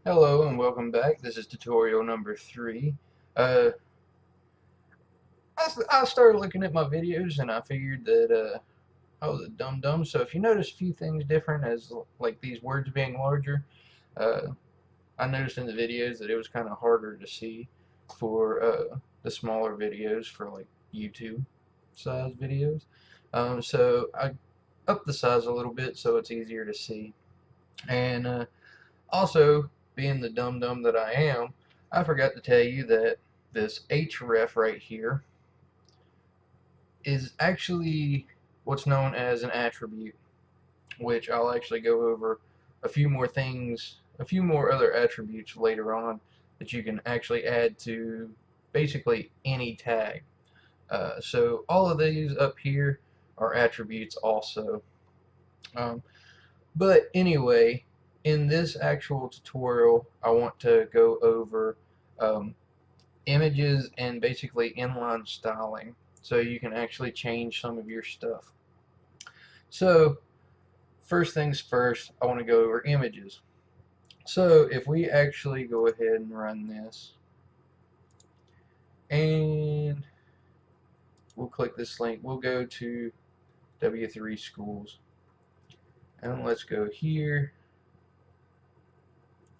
Hello and welcome back. This is tutorial number 3. Uh, I started looking at my videos and I figured that I was a dum-dum. So if you notice a few things different as like these words being larger, uh, I noticed in the videos that it was kind of harder to see for the smaller videos for like YouTube size videos. So I upped the size a little bit so it's easier to see. And also, being the dum-dum that I am, I forgot to tell you that this href right here is actually what's known as an attribute, which I'll actually go over a few more things, a few more other attributes later on that you can actually add to basically any tag. So all of these up here are attributes also. Um, But anyway, in this actual tutorial, I want to go over um, images and basically inline styling so you can actually change some of your stuff. So first things first, I want to go over images. So if we actually go ahead and run this and we'll click this link, we'll go to W3 schools and let's go here,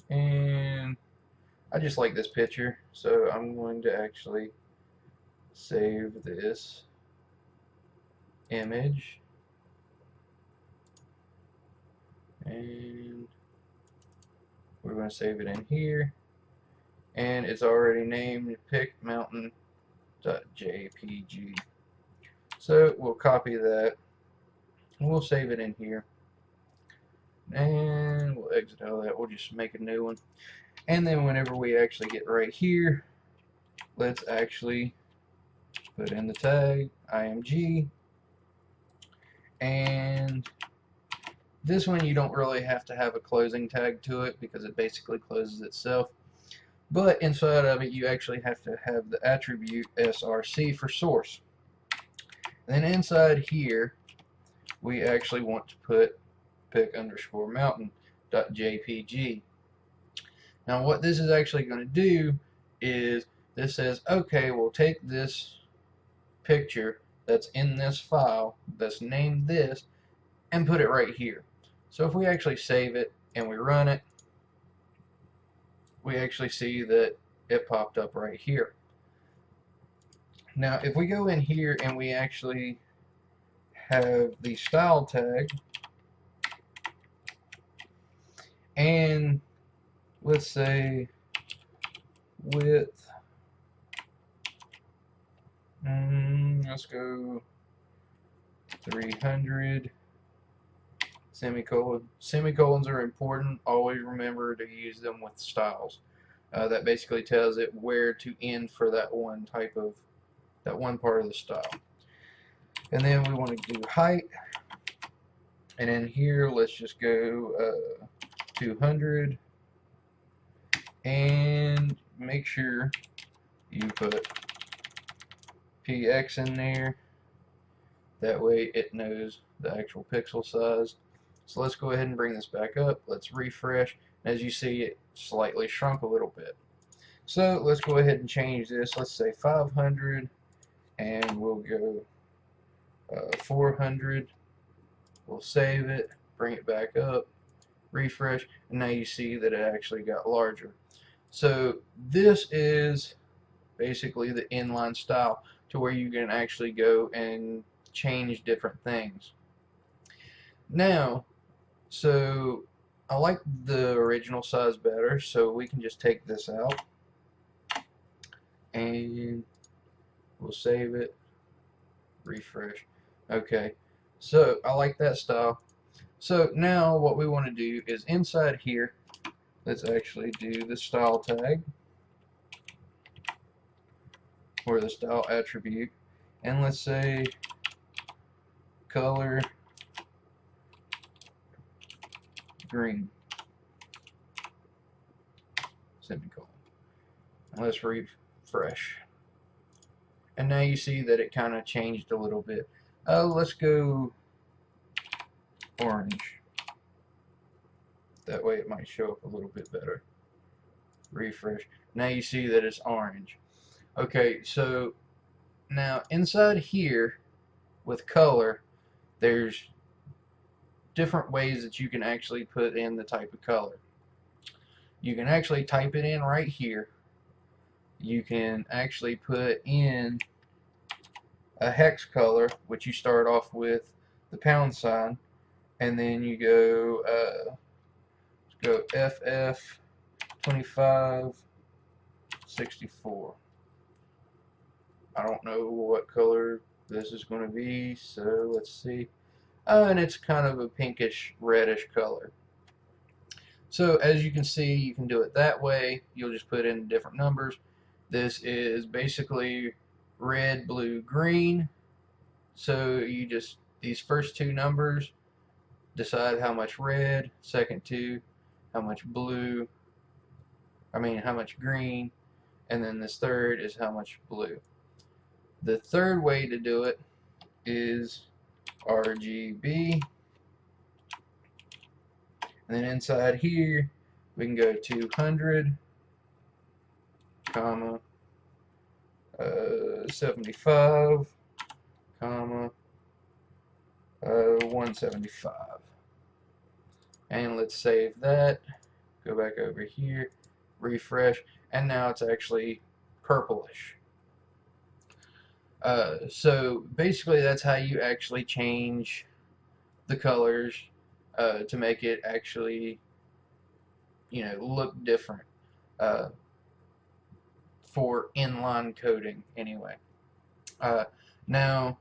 and I just like this picture, so I'm going to actually save this image, and we're going to save it in here, and it's already named pickmountain.jpg. So we'll copy that and we'll save it in here, and we'll exit out of that. We'll just make a new one, and then whenever we actually get right here, let's actually put in the tag img, and this one you don't really have to have a closing tag to it because it basically closes itself. But inside of it, you actually have to have the attribute src for source. Then inside here, we actually want to put pick_mountain.jpg. Now what this is actually going to do is this says, okay, we'll take this picture that's in this file that's named this and put it right here. So if we actually save it and we run it, we actually see that it popped up right here. Now if we go in here and we actually have the style tag, and let's say width, let's go 300, semicolon. Semicolons are important. Always remember to use them with styles. That basically tells it where to end for that one part of the style. And then we want to do height, and in here let's just go 200, and make sure you put px in there, that way it knows the actual pixel size. So let's go ahead and bring this back up. Let's refresh. As you see, it slightly shrunk a little bit. So let's go ahead and change this. Let's say 500, and we'll go 400. We'll save it, bring it back up, refresh, and now you see that it actually got larger. So this is basically the inline style, to where you can actually go and change different things. Now, so I like the original size better, so we can just take this out and we'll save it, refresh. Okay, so I like that style. So now what we want to do is inside here, let's actually do the style tag or the style attribute, and let's say color green, semicolon. Let's refresh. And now you see that it kind of changed a little bit. Let's go orange. That way it might show up a little bit better. refresh. Now you see that it's orange. Okay, so now inside here with color, there's different ways that you can actually put in the type of color. You can actually type it in right here. You can actually put in a hex color, which you start off with the pound sign, and then you go FF 2564. I don't know what color this is going to be, so let's see. And it's kind of a pinkish reddish color. So as you can see, you can do it that way. You'll just put in different numbers. This is basically red, blue, green. So you just, these first two numbers decide how much red, second two, how much blue, how much green, and then this third is how much blue. The third way to do it is RGB, and then inside here we can go 200, comma, 75, comma, 175. And let's save that, go back over here, refresh, and now it's actually purplish. So basically that's how you actually change the colors to make it actually, look different for inline coding anyway. Now,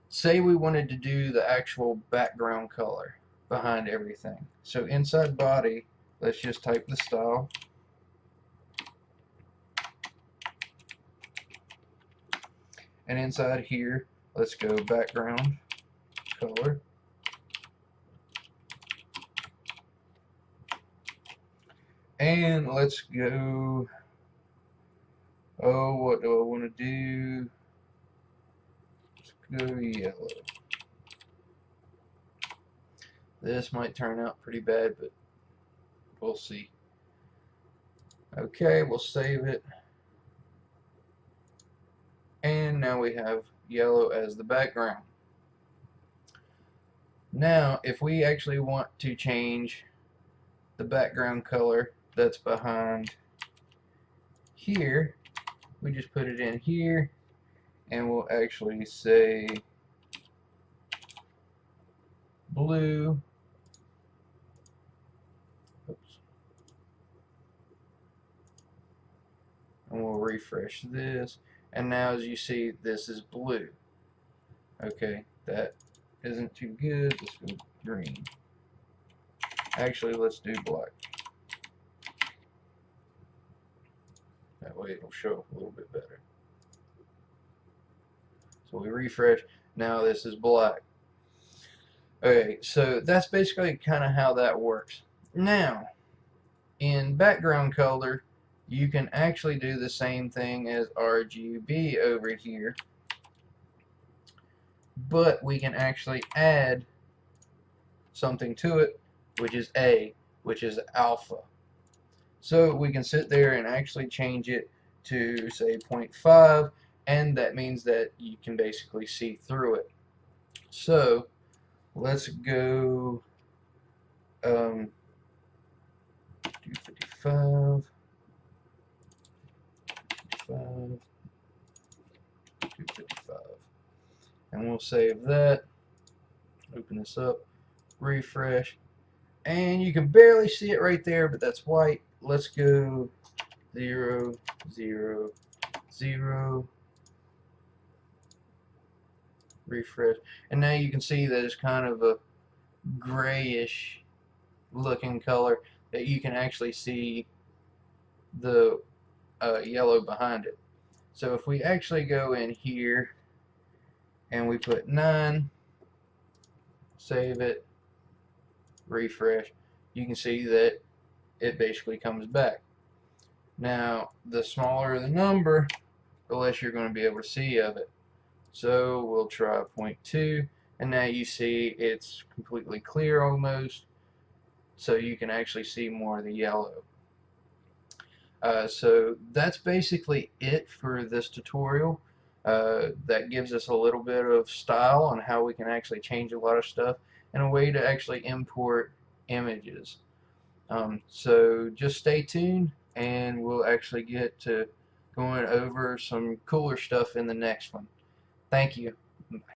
say we wanted to do the actual background color behind everything. So inside body, let's just type the style. And inside here, let's go background color. And let's go, what do I want to do? Let's go yellow. This might turn out pretty bad, but we'll see. Okay, we'll save it. And now we have yellow as the background. Now, if we actually want to change the background color that's behind here, we just put it in here, and we'll actually say blue. Oops. And we'll refresh this. And now as you see, this is blue. Okay, that isn't too good. Let's go green. Actually, let's do black. That way it'll show up a little bit better. So we refresh. Now this is black. Okay, so that's basically kind of how that works. Now, in background color, you can actually do the same thing as RGB over here, but we can actually add something to it, which is A, which is alpha. So we can sit there and actually change it to say 0.5, and that means that you can basically see through it. So let's go 255, 255, and we'll save that. Open this up, refresh, and you can barely see it right there, but that's white. Let's go 0, 0, 0, refresh, and now you can see that it's kind of a grayish looking color that you can actually see the yellow behind it. So if we actually go in here and we put 9, save it, refresh, you can see that it basically comes back. Now, the smaller the number, the less you're going to be able to see of it. So we'll try 0.2, and now you see it's completely clear almost, so you can actually see more of the yellow. So that's basically it for this tutorial. That gives us a little bit of style on how we can actually change a lot of stuff and a way to actually import images. So just stay tuned and we'll actually get to going over some cooler stuff in the next one. Thank you.